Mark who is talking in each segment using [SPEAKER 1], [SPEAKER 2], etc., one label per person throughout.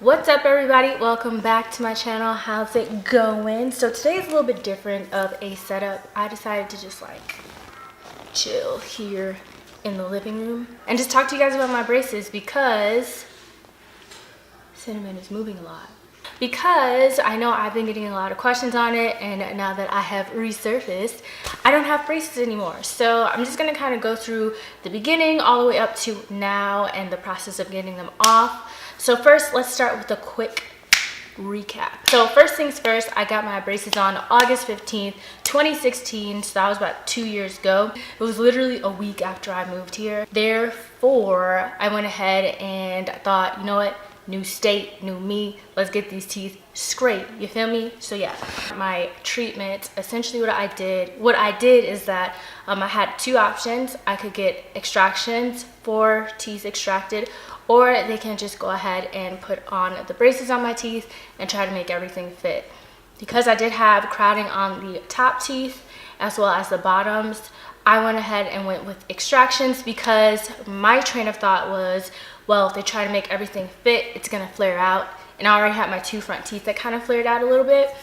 [SPEAKER 1] What's up, everybody? Welcome back to my channel. How's it going? So today is a little bit different of a setup. I decided to just like chill here in the living room and just talk to you guys about my braces because Cinnamon is moving a lot. Because I know I've been getting a lot of questions on it, and now that I have resurfaced, I don't have braces anymore. So I'm just gonna kind of go through the beginning all the way up to now and the process of getting them off. So first, let's start with a quick recap. So first things first, I got my braces on August 15th, 2016. So that was about 2 years ago. It was literally a week after I moved here. Therefore, I went ahead and I thought, you know what? New state, new me, let's get these teeth straight, you feel me? So yeah, my treatment, essentially what I did is that I had two options. I could get extractions, 4 teeth extracted, or they can just go ahead and put on the braces on my teeth and try to make everything fit. Because I did have crowding on the top teeth as well as the bottoms, I went ahead and went with extractions because my train of thought was, well, if they try to make everything fit, it's gonna flare out. And I already had my 2 front teeth that kind of flared out a little bit.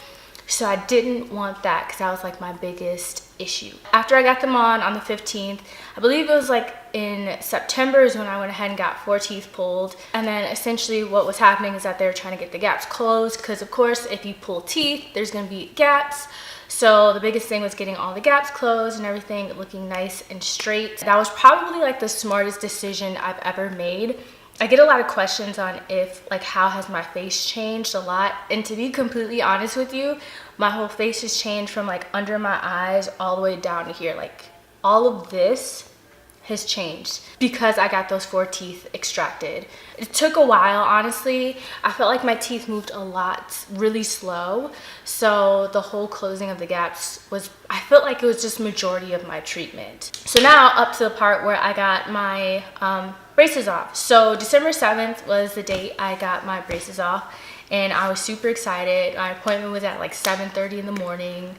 [SPEAKER 1] So I didn't want that because that was like my biggest issue. After I got them on the 15th, I believe it was like in September is when I went ahead and got 4 teeth pulled. And then essentially what was happening is that they were trying to get the gaps closed because of course, if you pull teeth, there's gonna be gaps. So the biggest thing was getting all the gaps closed and everything looking nice and straight. That was probably like the smartest decision I've ever made. I get a lot of questions on if like how has my face changed a lot, and to be completely honest with you, my whole face has changed from like under my eyes all the way down to here. Like all of this has changed because I got those 4 teeth extracted. It took a while, honestly. I felt like my teeth moved a lot really slow, so the whole closing of the gaps was, I felt like it was just majority of my treatment. So now up to the part where I got my braces off. So December 7th was the date I got my braces off, and I was super excited. My appointment was at like 7:30 in the morning.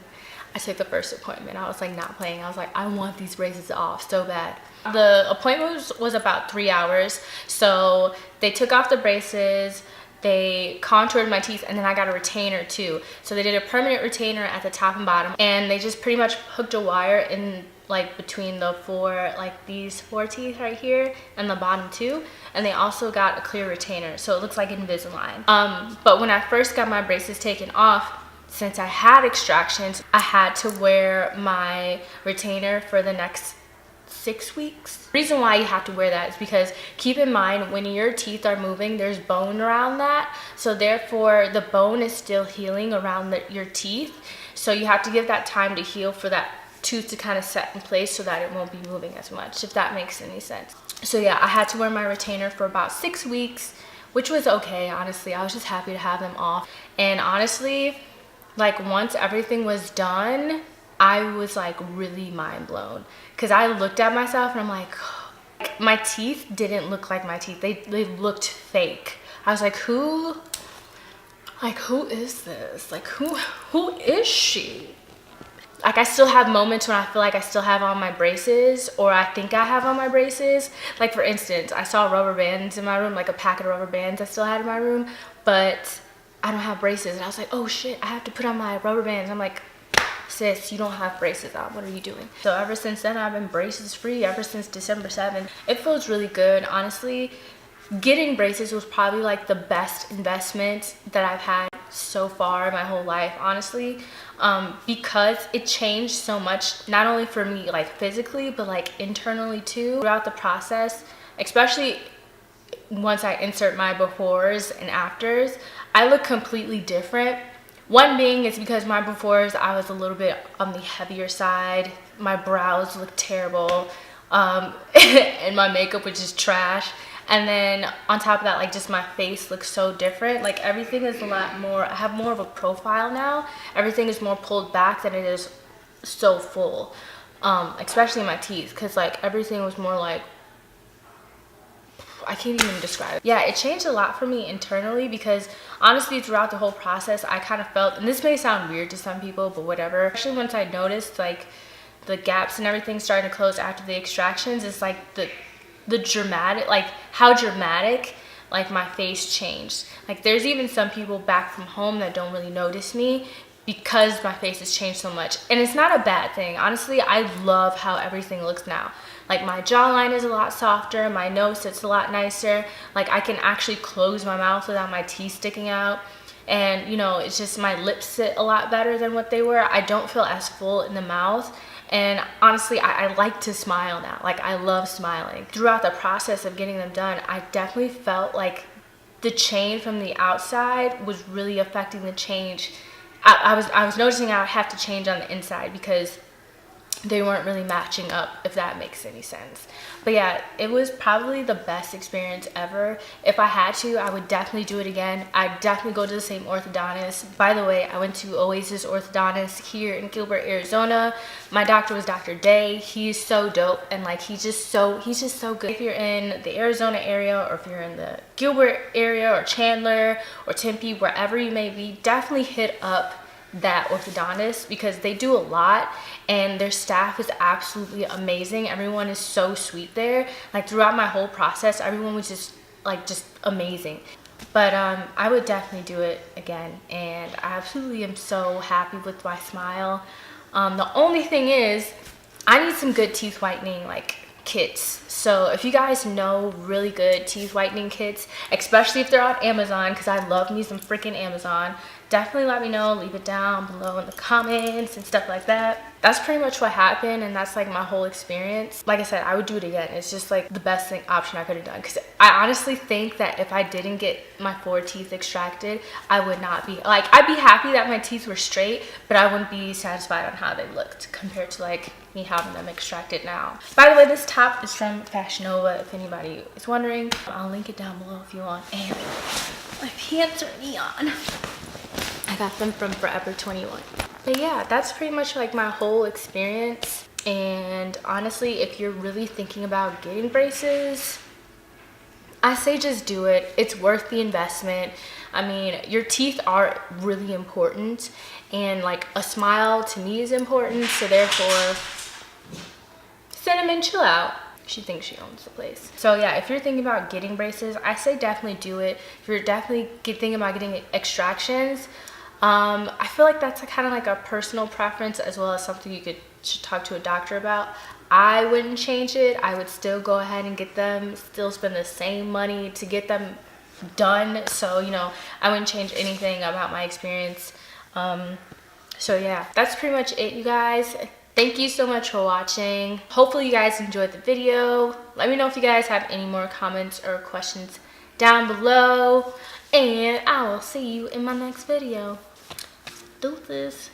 [SPEAKER 1] I took the first appointment. I was like not playing. I was like, I want these braces off so bad. The appointment was about 3 hours. So they took off the braces, they contoured my teeth, and then I got a retainer too. So they did a permanent retainer at the top and bottom, and they just pretty much hooked a wire in like between the 4, like these 4 teeth right here and the bottom 2, and they also got a clear retainer, so it looks like Invisalign. But when I first got my braces taken off, since I had extractions, I had to wear my retainer for the next 6 weeks. The reason why you have to wear that is because keep in mind when your teeth are moving, there's bone around that, so therefore the bone is still healing around your teeth, so you have to give that time to heal for that tooth to kind of set in place so that it won't be moving as much, if that makes any sense. So yeah, I had to wear my retainer for about 6 weeks, which was okay, honestly. I was just happy to have them off. And honestly, like once everything was done, I was like really mind blown because I looked at myself and I'm like, my teeth didn't look like my teeth. They looked fake. I was like, who is this? Like who is she? Like I still have moments when I feel like I still have on my braces, or I think I have on my braces. Like for instance, I saw rubber bands in my room, like a packet of rubber bands I still had in my room, but I don't have braces. And I was like, oh shit, I have to put on my rubber bands. I'm like, sis, you don't have braces on. What are you doing? So ever since then, I've been braces free ever since December 7th. It feels really good, honestly. Getting braces was probably like the best investment that I've had so far my whole life, honestly, because it changed so much, not only for me like physically, but like internally too. Throughout the process, especially once I insert my befores and afters, I look completely different. One being is because my befores, I was a little bit on the heavier side. My brows looked terrible, and my makeup was just trash. And then on top of that, like just my face looks so different. Like everything is a lot more, I have more of a profile now. Everything is more pulled back than it is so full, especially my teeth, because like everything was more like, I can't even describe it. Yeah, it changed a lot for me internally because honestly throughout the whole process I kind of felt, and this may sound weird to some people, but whatever, actually once I noticed like the gaps and everything starting to close after the extractions, it's like the dramatic, like how dramatic like my face changed. Like there's even some people back from home that don't really notice me because my face has changed so much. And it's not a bad thing. Honestly, I love how everything looks now. Like my jawline is a lot softer, my nose sits a lot nicer. Like I can actually close my mouth without my teeth sticking out. And you know, it's just my lips sit a lot better than what they were. I don't feel as full in the mouth. And honestly, I like to smile now. Like I love smiling. Throughout the process of getting them done, I definitely felt like the change from the outside was really affecting the change. I was noticing I would have to change on the inside because they weren't really matching up, if that makes any sense. But yeah, it was probably the best experience ever. If I had to, I would definitely do it again. I'd definitely go to the same orthodontist. By the way, I went to Oasis Orthodontist here in Gilbert, Arizona. My doctor was Dr. Day. He's so dope, and like he's just so good. If you're in the Arizona area, or if you're in the Gilbert area or Chandler or Tempe, wherever you may be, definitely hit up that orthodontist because they do a lot and their staff is absolutely amazing. Everyone is so sweet there. Like throughout my whole process, everyone was just amazing. But I would definitely do it again, and I absolutely am so happy with my smile. The only thing is I need some good teeth whitening like kits. So if you guys know really good teeth whitening kits, especially if they're on Amazon, because I love me some freaking Amazon, definitely let me know. Leave it down below in the comments and stuff like that. That's pretty much what happened, and that's like my whole experience. Like I said, I would do it again. It's just like the best option I could have done, because I honestly think that if I didn't get my 4 teeth extracted, I would not be like, I'd be happy that my teeth were straight, but I wouldn't be satisfied on how they looked compared to like me having them extracted now. By the way, this top is from Fashion Nova, if anybody is wondering. I'll link it down below if you want. And my pants are neon. I got them from Forever 21. But yeah, that's pretty much like my whole experience. And honestly, if you're really thinking about getting braces, I say just do it. It's worth the investment. I mean, your teeth are really important, and like a smile to me is important, so therefore Cinnamon, chill out. She thinks she owns the place. So yeah, if you're thinking about getting braces, I say definitely do it. If you're definitely thinking about getting extractions, I feel like that's kind of like a personal preference, as well as something you should talk to a doctor about. I wouldn't change it. I would still go ahead and get them, still spend the same money to get them done. So, you know, I wouldn't change anything about my experience. So yeah, that's pretty much it, you guys. Thank you so much for watching. Hopefully you guys enjoyed the video. Let me know if you guys have any more comments or questions down below, and I will see you in my next video. Deuces.